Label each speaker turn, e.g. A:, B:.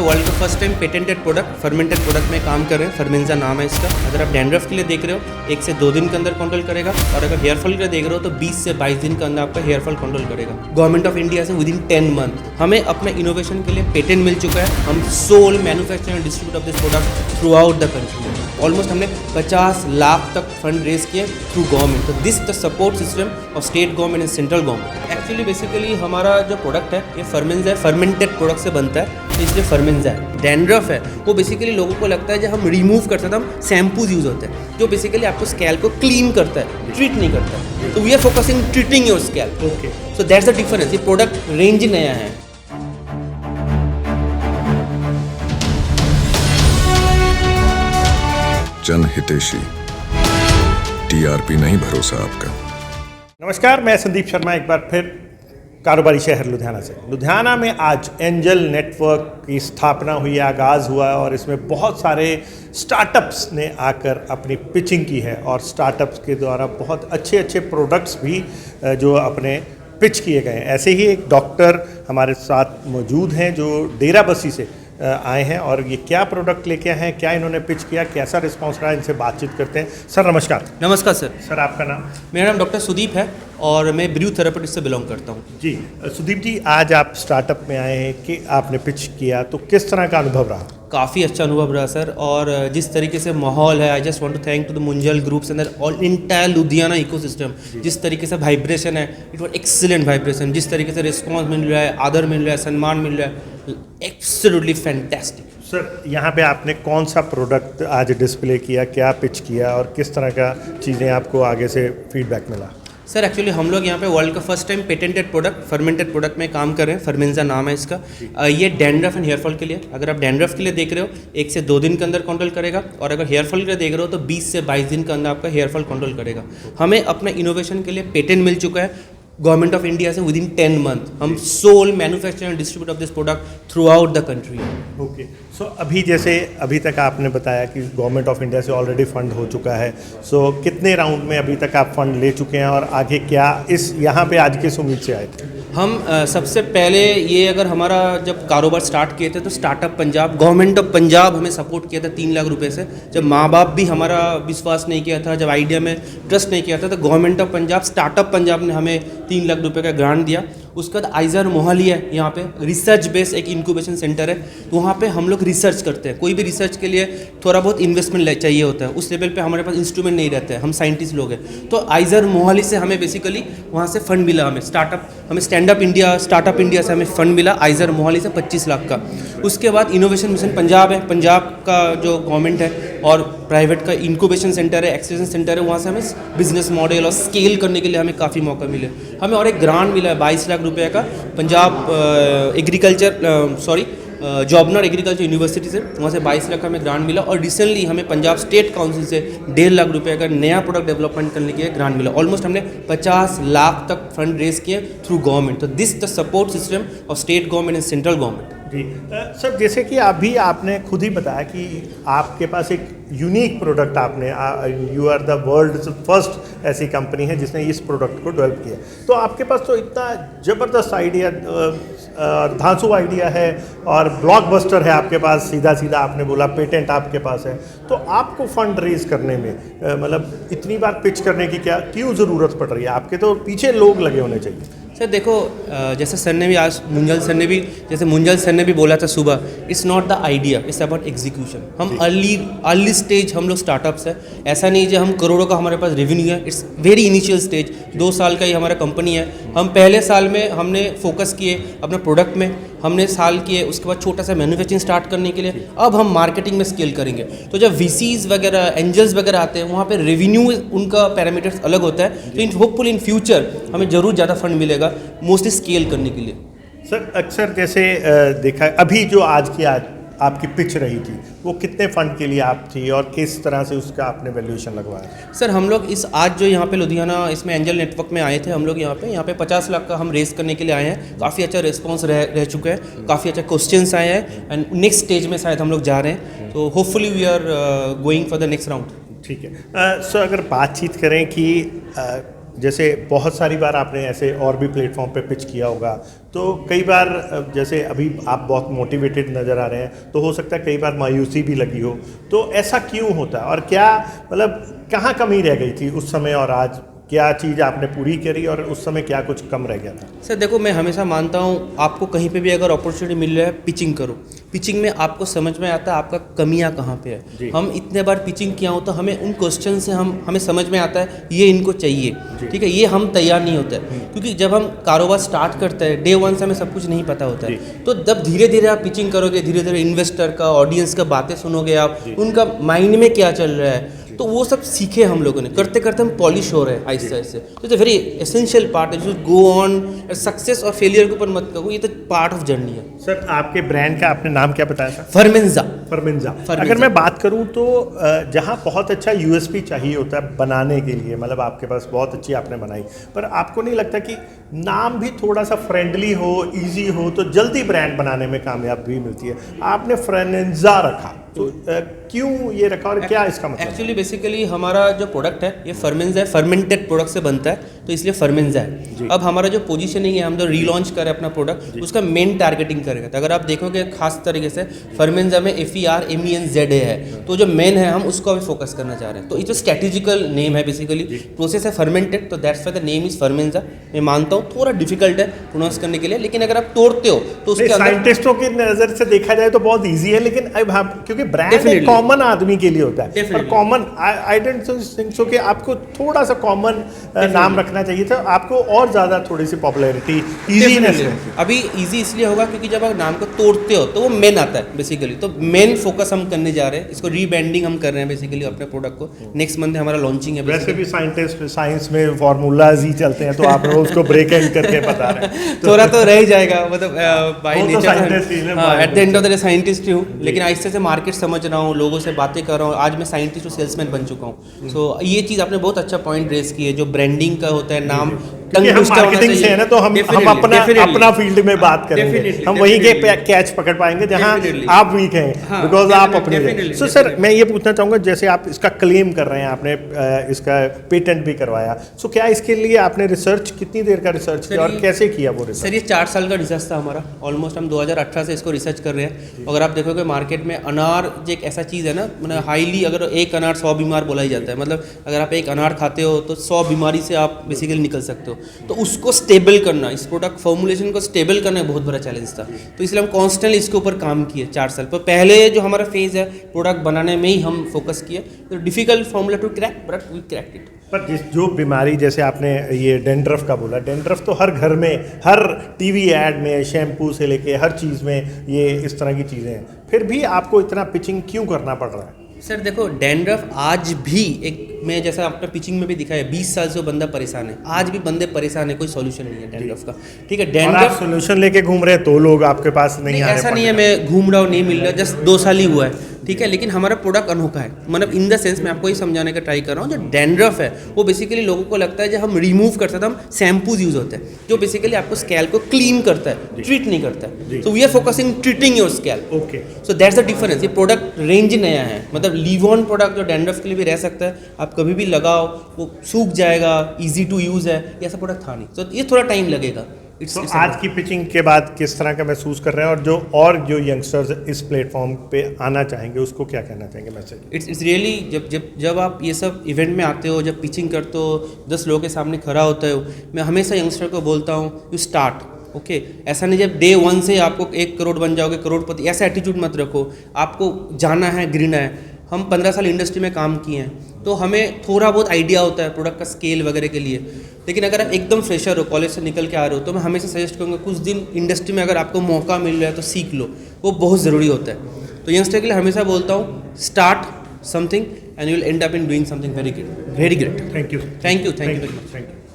A: World का first time patented product fermented product में काम कर रहे हैं। फर्मेंजा नाम है इसका। अगर आप डैंड्रफ के लिए देख रहे हो 1 से 2 दिन के अंदर कंट्रोल करेगा, और अगर हेयर फॉल के लिए देख रहे हो तो 20 से 22 दिन के अंदर आपका हेयर फॉल कंट्रोल करेगा। गवर्नमेंट ऑफ इंडिया से विदिन 10 मंथ हमें अपने इनोवेशन के लिए पेटेंट मिल चुका है। हम sole manufacture and distribute of this product throughout the country. Almost हमने 50 लाख तक फंड रेज किए थ्रू गवर्नमेंट। तो this the support system of state government and central government. Actually basically हमारा जो प्रोडक्ट है ये फर्मेंजा है, फर्मेंटेड प्रोडक्ट से बनता है, तो इसलिए फर्मेंजा है। डैंड्रफ है वो बेसिकली लोगों को लगता है जब हम रिमूव करते हैं तो हम शैम्पूज यूज होते हैं जो बेसिकली आपको स्कैल्प को क्लीन करता है, ट्रीट नहीं करता है। तो we are focusing treating your scalp. Okay, so that's the difference. ये प्रोडक्ट रेंज नया है।
B: जन हितेशी, टीआरपी नहीं भरोसा आपका।
C: नमस्कार, मैं संदीप शर्मा एक बार फिर कारोबारी शहर लुधियाना से। लुधियाना में आज एंजल नेटवर्क की स्थापना हुई, आगाज़ हुआ और इसमें बहुत सारे स्टार्टअप्स ने आकर अपनी पिचिंग की है और स्टार्टअप्स के द्वारा बहुत अच्छे अच्छे प्रोडक्ट्स भी जो अपने पिच किए गए हैं। ऐसे ही एक डॉक्टर हमारे साथ मौजूद हैं जो डेराबस्सी से आए हैं और ये क्या प्रोडक्ट लेके आए हैं, क्या इन्होंने पिच किया, कैसा रिस्पांस रहा, इनसे बातचीत करते हैं। सर नमस्कार।
A: नमस्कार सर।
C: सर आपका नाम?
A: मेरा नाम डॉक्टर सुदीप है और मैं ब्रू थेरेपेटिक्स से बिलोंग करता हूँ।
C: जी सुदीप जी, आज आप स्टार्टअप में आए हैं कि आपने पिच किया, तो किस तरह का अनुभव रहा?
A: काफ़ी अच्छा अनुभव रहा सर। और जिस तरीके से माहौल है, I just want to thank to the Munjal groups and all entire Ludhiana ecosystem. जिस तरीके से वाइब्रेशन है, इट वॉज एक्सीलेंट वाइब्रेशन। जिस तरीके से रिस्पॉन्स मिल रहा है, आदर मिल रहा है, सम्मान मिल रहा है, एब्सोल्युटली फैंटास्टिक।
C: सर यहाँ पे आपने कौन सा प्रोडक्ट आज डिस्प्ले किया, क्या पिच किया और किस तरह का चीज़ें आपको आगे से फीडबैक मिला?
A: सर एक्चुअली हम लोग यहाँ पे वर्ल्ड का first time patented product fermented product में काम कर रहे हैं। फर्मेंजा नाम है इसका। ये डैंड्रफ एंड हेयर फॉल के लिए। अगर आप डैंड्रफ के लिए देख रहे हो 1 से 2 दिन के अंदर कंट्रोल करेगा, और अगर हेयर फॉल के लिए देख रहे हो तो 20 से 22 दिन के अंदर आपका हेयर फॉल कंट्रोल करेगा। हमें अपने इनोवेशन के लिए पेटेंट मिल चुका है गवर्नमेंट ऑफ इंडिया से विदिन 10 मंथ। हम sole manufacture and distribute of this product throughout the country.
C: Okay, so अभी तक आपने बताया कि गवर्नमेंट ऑफ इंडिया से ऑलरेडी फंड हो चुका है। सो कितने राउंड में अभी तक आप फंड ले चुके हैं और आगे क्या इस यहाँ पे आज किस उम्मीद से आए थे?
A: हम सबसे पहले ये अगर हमारा जब कारोबार स्टार्ट किए थे तो startup Punjab, government of Punjab हमें सपोर्ट किया था 3 लाख रुपए से। जब माँ बाप भी हमारा विश्वास नहीं किया था, जब आइडिया में ट्रस्ट नहीं किया था, तो government of Punjab, startup Punjab ने हमें 3 लाख रुपए का ग्रांट दिया। उसके बाद आइजर मोहाली है, यहाँ पे रिसर्च बेस एक इंक्यूबेशन सेंटर है। तो वहाँ पे हम लोग रिसर्च करते हैं। कोई भी रिसर्च के लिए थोड़ा बहुत इन्वेस्टमेंट चाहिए होता है, उस लेवल पे हमारे पास इंस्ट्रूमेंट नहीं रहते हैं, हम साइंटिस्ट लोग हैं। तो आइजर मोहाली से हमें बेसिकली वहाँ से फंड मिला। हमें स्टैंडअप इंडिया से हमें फंड मिला आइजर मोहाली से 25 लाख का। उसके बाद इनोवेशन मिशन पंजाब है, पंजाब का जो गवर्नमेंट है और प्राइवेट का इंक्यूबेशन सेंटर है, एक्सटेंशन सेंटर है, वहाँ से हमें बिजनेस मॉडल और स्केल करने के लिए हमें काफ़ी मौका मिले। हमें और एक ग्रांट मिला है 22 लाख रुपए का पंजाब जॉबनर एग्रीकल्चर यूनिवर्सिटी से, वहाँ से 22 लाख का हमें ग्रांट मिला। और रिसेंटली हमें पंजाब स्टेट काउंसिल से 1.5 लाख रुपए का नया प्रोडक्ट डेवलपमेंट करने के लिए ग्रांट मिला। ऑलमोस्ट हमने 50 लाख तक फंड रेज किए थ्रू गवर्नमेंट। तो this the support system of state government and central government.
C: जी सर, जैसे कि अभी आपने खुद ही बताया कि आपके पास एक यूनिक प्रोडक्ट आपने, you are the world first ऐसी कंपनी है जिसने इस प्रोडक्ट को डेवलप किया। तो आपके पास तो इतना ज़बरदस्त आइडिया, धांसू आइडिया है और ब्लॉकबस्टर है आपके पास। सीधा सीधा आपने बोला पेटेंट आपके पास है, तो आपको फंड रेज करने में मतलब इतनी बार पिच करने की क्यों ज़रूरत पड़ रही है? आपके तो पीछे लोग लगे होने चाहिए।
A: सर देखो, जैसे सर ने भी आज मुंजल सर ने भी बोला था सुबह, it's not the idea, it's about execution. हम अर्ली स्टेज हम लोग स्टार्टअप्स है। ऐसा नहीं जो हम करोड़ों का हमारे पास रेवेन्यू है, इट्स वेरी इनिशियल स्टेज। 2 साल का ही हमारा कंपनी है। हम पहले साल में हमने फोकस किए अपने प्रोडक्ट में, हमने साल किए, उसके बाद छोटा सा मैन्युफैक्चरिंग स्टार्ट करने के लिए। अब हम मार्केटिंग में स्केल करेंगे। तो जब VCs वगैरह, एंजल्स वगैरह आते हैं, वहाँ पे रेवेन्यू उनका पैरामीटर्स अलग होता है। तो होपफुल इन फ्यूचर हमें ज़रूर ज़्यादा फंड मिलेगा मोस्टली स्केल करने के लिए।
C: सर अक्सर जैसे देखा, अभी जो आज की आपकी पिच रही थी वो कितने फंड के लिए आप थी और किस तरह से उसका आपने वैल्यूएशन लगवाया?
A: सर हम लोग इस आज जो यहाँ पे लुधियाना इसमें एंजल नेटवर्क में आए थे, हम लोग यहाँ पे 50 लाख का हम रेस करने के लिए आए हैं। काफ़ी अच्छा रिस्पांस रह चुका है, काफ़ी अच्छा क्वेश्चंस आए हैं एंड नेक्स्ट स्टेज में शायद हम लोग जा रहे हैं। तो hopefully we are going for the next round.
C: ठीक है। सो अगर बातचीत करें कि जैसे बहुत सारी बार आपने ऐसे और भी प्लेटफॉर्म पे पिच किया होगा, तो कई बार जैसे अभी आप बहुत मोटिवेटेड नज़र आ रहे हैं, तो हो सकता है कई बार मायूसी भी लगी हो, तो ऐसा क्यों होता है और क्या मतलब कहाँ कमी रह गई थी उस समय और आज क्या चीज़ आपने पूरी करी और उस समय क्या कुछ कम रह गया था?
A: सर देखो, मैं हमेशा मानता हूँ आपको कहीं पे भी अगर अपॉर्चुनिटी मिल रहा है, पिचिंग करो। पिचिंग में आपको समझ में आता है आपका कमियां कहाँ पे है। हम इतने बार पिचिंग किया हो तो हमें उन क्वेश्चन से हमें समझ में आता है ये इनको चाहिए, ठीक है, ये हम तैयार नहीं होते क्योंकि जब हम कारोबार स्टार्ट करते हैं डे वन से हमें सब कुछ नहीं पता होता है। तो जब धीरे धीरे आप पिचिंग करोगे, धीरे धीरे इन्वेस्टर का, ऑडियंस का बातें सुनोगे आप, उनका माइंड में क्या चल रहा है, तो वो सब सीखे हम लोगों ने। करते करते हम पॉलिश हो रहे हैं आहिस्ते आहिस्ते। तो इट्स वेरी एसेंशियल पार्ट है, गो ऑन। सक्सेस और फेलियर के ऊपर मत कहो, ये तो पार्ट ऑफ जर्नी है।
C: सर आपके ब्रांड का आपने नाम क्या बताया था?
A: फर्मेंजा।
C: फर्मेंजा। अगर मैं बात करूं तो जहां बहुत अच्छा यूएसपी चाहिए होता है बनाने के लिए, मतलब आपके पास बहुत अच्छी आपने बनाई, पर आपको नहीं लगता कि नाम भी थोड़ा सा फ्रेंडली हो, इजी हो, तो जल्दी ब्रांड बनाने में कामयाबी मिलती है? आपने फर्मेंजा रखा, तो क्यों ये रखा और क्या इसका मतलब?
A: एक्चुअली बेसिकली हमारा जो प्रोडक्ट है ये फर्मेंजा है, फर्मेंटेड प्रोडक्ट से बनता है, तो इसलिए फर्मेंजा है। अब हमारा जो पोजीशनिंग है, हम जो रीलॉन्च करें अपना प्रोडक्ट, उसका मेन टारगेटिंग करेगा। तो अगर आप देखोगे खास तरीके से फर्मेंजा में FERMENZA है, तो जो मेन है हम उसको अभी फोकस करना चाह रहे हैं। तो ये जो स्ट्रेटेजिकल नेम है, बेसिकली प्रोसेस है फर्मेंटेड, तो that's why the name is Fermenza. मैं मानता हूँ थोड़ा डिफिकल्ट है प्रोनाउंस करने के लिए, लेकिन अगर आप तोड़ते हो तो उसके अंदर
C: साइंटिस्टों की नजर से देखा जाए तो बहुत ईजी है, लेकिन अब हम क्योंकि ब्रांड एक कॉमन आदमी के लिए होता है, और common I don't think so कि आपको थोड़ा सा कॉमन नाम रखना चाहिए था, आपको और ज्यादा थोड़ी सी पॉपुलैरिटी, इजीनेस।
A: अभी इजी इसलिए होगा क्योंकि जब आप नाम को तोड़ते हो तो वो मेन आता है बेसिकली। तो मेन फोकस हम करने जा रहे हैं, इसको रीब्रांडिंग हम कर रहे हैं बेसिकली अपने प्रोडक्ट को। नेक्स्ट मंथ हमारा लॉन्चिंग है।
C: वैसे भी साइंटिस्ट साइंस में फॉर्मूलाज ही चलते हैं, तो आप उसको ब्रेक एंड करके बता रहे हैं।
A: थोड़ा तो रह जाएगा, मतलब by nature at the end of the day scientist ही हूँ, लेकिन आहिस्ते से मार्केट समझ रहा हूँ, लोगों से बातें कर रहा हूँ। आज मैं साइंटिस्ट और सेल्समैन बन चुका हूँ। सो ये चीज़ आपने बहुत अच्छा पॉइंट रेस की है, जो ब्रांडिंग का होता है नाम।
C: हम मार्केटिंग से है ना, तो हम अपना फील्ड में बात करेंगे, हम वहीं के कैच पकड़ पाएंगे जहां आप वीक हैं, बिकॉज आप अपने। सो सर मैं ये पूछना चाहूंगा, जैसे आप इसका क्लेम कर रहे हैं, आपने इसका पेटेंट भी करवाया, सो क्या इसके लिए आपने रिसर्च, कितनी देर का रिसर्च किया और कैसे किया वो रिसर्च?
A: सर ये 4 साल का रिसर्च था हमारा। ऑलमोस्ट हम 2018 से इसको रिसर्च कर रहे हैं। अगर आप देखोगे मार्केट में अनार जो एक ऐसा चीज़ है ना, मतलब हाईली, अगर एक अनार 100 बीमार बोला ही जाता है, मतलब अगर आप एक अनार खाते हो तो 100 बीमारी से आप बेसिकली निकल सकते हो। तो उसको स्टेबल करना, इस प्रोडक्ट फॉर्मुलेशन को स्टेबल करना बहुत बड़ा चैलेंज था। तो इसलिए हम कॉन्स्टेंटली इसके ऊपर काम किए 4 साल पर। पहले जो हमारा फेज है प्रोडक्ट बनाने में ही हम फोकस किए, तो difficult formula to crack, but we cracked it.
C: पर जो बीमारी, जैसे आपने ये डेंड्रफ का बोला, डेंड्रफ तो हर घर में, हर टीवी एड में, शैम्पू से लेके हर चीज़ में ये इस तरह की चीज़ें हैं, फिर भी आपको इतना पिचिंग क्यों करना पड़ रहा है?
A: सर देखो, डैंड्रफ आज भी एक, मैं जैसा आपने पिचिंग में भी दिखाया, 20 साल से वो बंदा परेशान है, आज भी बंदे परेशान है, कोई सॉल्यूशन नहीं है डैंड्रफ का, ठीक है। डैंड्रफ
C: सॉल्यूशन लेके घूम रहे हैं तो लोग आपके पास नहीं आ रहे।
A: ऐसा नहीं है मैं घूम रहा हूँ, नहीं मिल रहा, जस्ट 2 साल ही हुआ है, ठीक है, लेकिन हमारा प्रोडक्ट अनोखा है। मतलब इन द सेंस मैं आपको ये समझाने का ट्राई कर रहा हूँ, जो डैंड्रफ है वो बेसिकली लोगों को लगता है जब हम रिमूव करते हैं तो हम शैम्पूज यूज होते हैं, जो बेसिकली आपको स्कैल्प को क्लीन करता है, ट्रीट नहीं करता है। तो we are focusing treating your scalp.
C: Okay,
A: so that's the difference. ये प्रोडक्ट रेंज नया है, मतलब लीव ऑन प्रोडक्ट जो डैंड्रफ के लिए भी रह सकता है, आप कभी भी लगाओ, वो सूख जाएगा, ईजी टू यूज़ है, ऐसा प्रोडक्ट था नहीं। तो ये थोड़ा टाइम लगेगा।
C: तो आज की पिचिंग के बाद किस तरह का महसूस कर रहे हैं, और जो यंगस्टर्स इस प्लेटफॉर्म पे आना चाहेंगे उसको क्या कहना चाहेंगे मैसेज?
A: इट्स रियली, जब आप ये सब इवेंट में आते हो, जब पिचिंग करते हो, 10 लोगों के सामने खड़ा होता हो, मैं हमेशा यंगस्टर को बोलता हूँ यू स्टार्ट, ओके। ऐसा नहीं जब डे 1 से आपको 1 करोड़ बन जाओगे, करोड़पति, ऐसा एटीट्यूड मत रखो। आपको जाना है, गिरना है। हम 15 साल इंडस्ट्री में काम किए हैं, तो हमें थोड़ा बहुत आइडिया होता है प्रोडक्ट का स्केल वगैरह के लिए। लेकिन अगर आप एकदम फ्रेशर हो, कॉलेज से निकल के आ रहे हो, तो मैं हमेशा सजेस्ट करूँगा कुछ दिन इंडस्ट्री में अगर आपको मौका मिल रहा है तो सीख लो, वो बहुत ज़रूरी होता है। तो यंगस्टर के लिए हमेशा बोलता हूँ start something and you will and up in doing something very great.
C: Thank you.
A: Very much. Thank you.